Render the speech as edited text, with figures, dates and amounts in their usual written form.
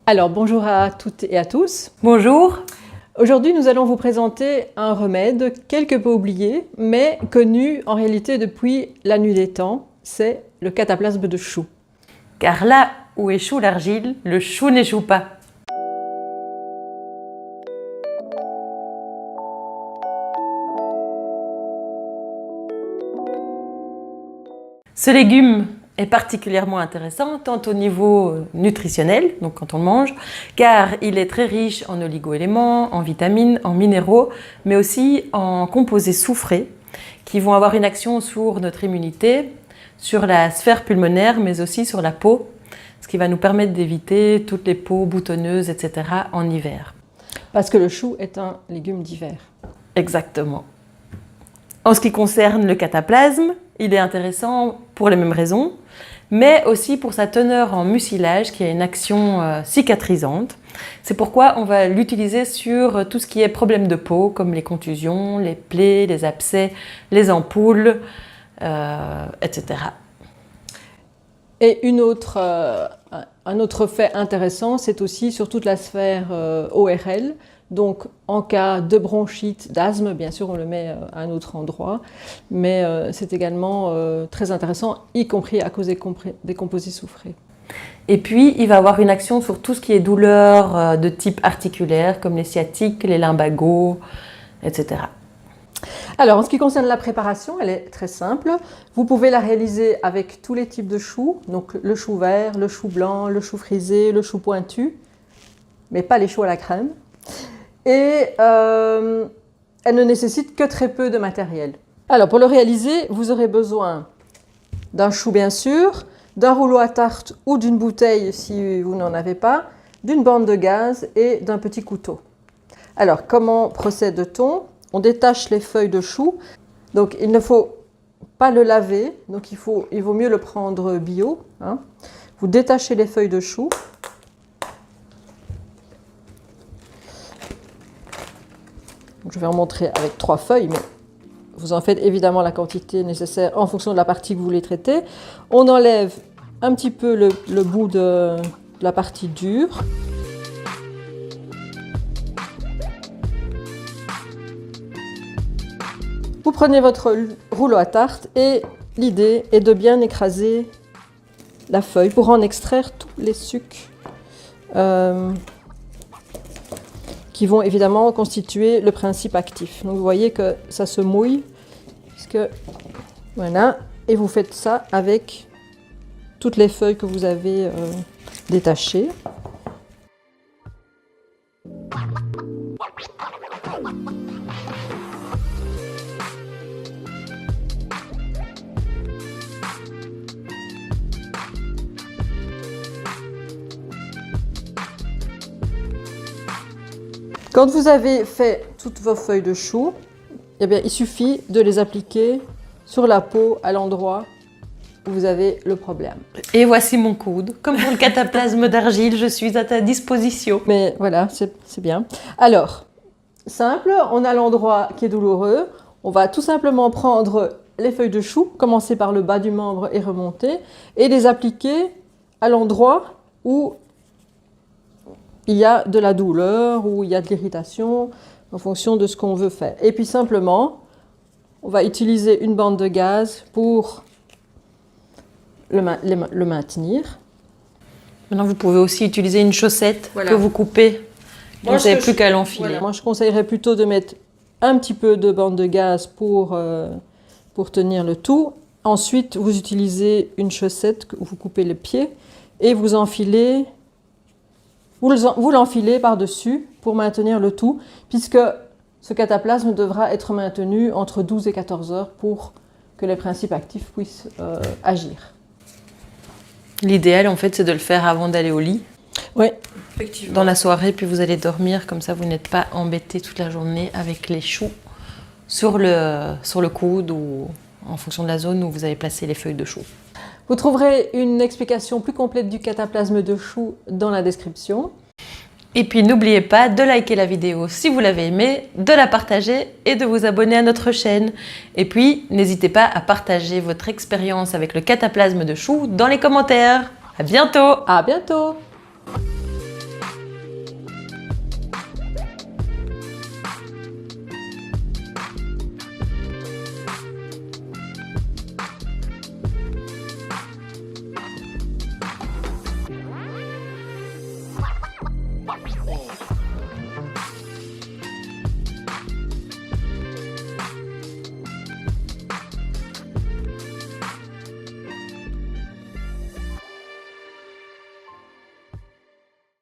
Alors bonjour à toutes et à tous. Bonjour. Aujourd'hui nous allons vous présenter un remède quelque peu oublié mais connu en réalité depuis la nuit des temps, c'est le cataplasme de chou. Car là où échoue l'argile, le chou n'échoue pas. Ce légume est particulièrement intéressant tant au niveau nutritionnel, donc quand on le mange, car il est très riche en oligo-éléments, en vitamines, en minéraux, mais aussi en composés soufrés qui vont avoir une action sur notre immunité, sur la sphère pulmonaire, mais aussi sur la peau, ce qui va nous permettre d'éviter toutes les peaux boutonneuses, etc. en hiver. Parce que le chou est un légume d'hiver. Exactement. En ce qui concerne le cataplasme, il est intéressant pour les mêmes raisons, mais aussi pour sa teneur en mucilage qui a une action cicatrisante. C'est pourquoi on va l'utiliser sur tout ce qui est problème de peau, comme les contusions, les plaies, les abcès, les ampoules, etc. Et un autre fait intéressant, c'est aussi sur toute la sphère ORL. Donc en cas de bronchite, d'asthme, bien sûr on le met à un autre endroit, mais c'est également très intéressant, y compris à cause des composés soufrés. Et puis il va avoir une action sur tout ce qui est douleur de type articulaire, comme les sciatiques, les lumbagos, etc. Alors en ce qui concerne la préparation, elle est très simple. Vous pouvez la réaliser avec tous les types de choux, donc le chou vert, le chou blanc, le chou frisé, le chou pointu, mais pas les choux à la crème. Et elle ne nécessite que très peu de matériel. Alors pour le réaliser, vous aurez besoin d'un chou bien sûr, d'un rouleau à tarte ou d'une bouteille si vous n'en avez pas, d'une bande de gaz et d'un petit couteau. Alors comment procède-t-on? On détache les feuilles de chou, donc il ne faut pas le laver, donc il vaut mieux le prendre bio. Hein. Vous détachez les feuilles de chou. Je vais en montrer avec 3 feuilles, mais vous en faites évidemment la quantité nécessaire en fonction de la partie que vous voulez traiter. On enlève un petit peu le bout de la partie dure. Vous prenez votre rouleau à tarte et l'idée est de bien écraser la feuille pour en extraire tous les sucs qui vont évidemment constituer le principe actif. Donc vous voyez que ça se mouille, puisque, voilà, et vous faites ça avec toutes les feuilles que vous avez détachées. Quand vous avez fait toutes vos feuilles de chou, eh bien, il suffit de les appliquer sur la peau à l'endroit où vous avez le problème. Et voici mon coude. Comme pour le cataplasme d'argile, je suis à ta disposition. Mais voilà, c'est bien. Alors, simple, on a l'endroit qui est douloureux. On va tout simplement prendre les feuilles de chou, commencer par le bas du membre et remonter, et les appliquer à l'endroit où il y a de la douleur ou il y a de l'irritation en fonction de ce qu'on veut faire. Et puis simplement, on va utiliser une bande de gaz pour le maintenir. Maintenant, vous pouvez aussi utiliser une chaussette que vous coupez. Vous n'avez plus qu'à l'enfiler. Voilà. Moi, je conseillerais plutôt de mettre un petit peu de bande de gaz pour tenir le tout. Ensuite, vous utilisez une chaussette, vous coupez les pieds et vous enfilez. Vous l'enfilez par-dessus pour maintenir le tout, puisque ce cataplasme devra être maintenu entre 12 et 14 heures pour que les principes actifs puissent agir. L'idéal, en fait, c'est de le faire avant d'aller au lit. Oui, effectivement. Dans la soirée, puis vous allez dormir, comme ça vous n'êtes pas embêté toute la journée avec les choux sur le coude ou en fonction de la zone où vous avez placé les feuilles de chou. Vous trouverez une explication plus complète du cataplasme de chou dans la description. Et puis n'oubliez pas de liker la vidéo si vous l'avez aimée, de la partager et de vous abonner à notre chaîne. Et puis n'hésitez pas à partager votre expérience avec le cataplasme de chou dans les commentaires. À bientôt! À bientôt! Ouais.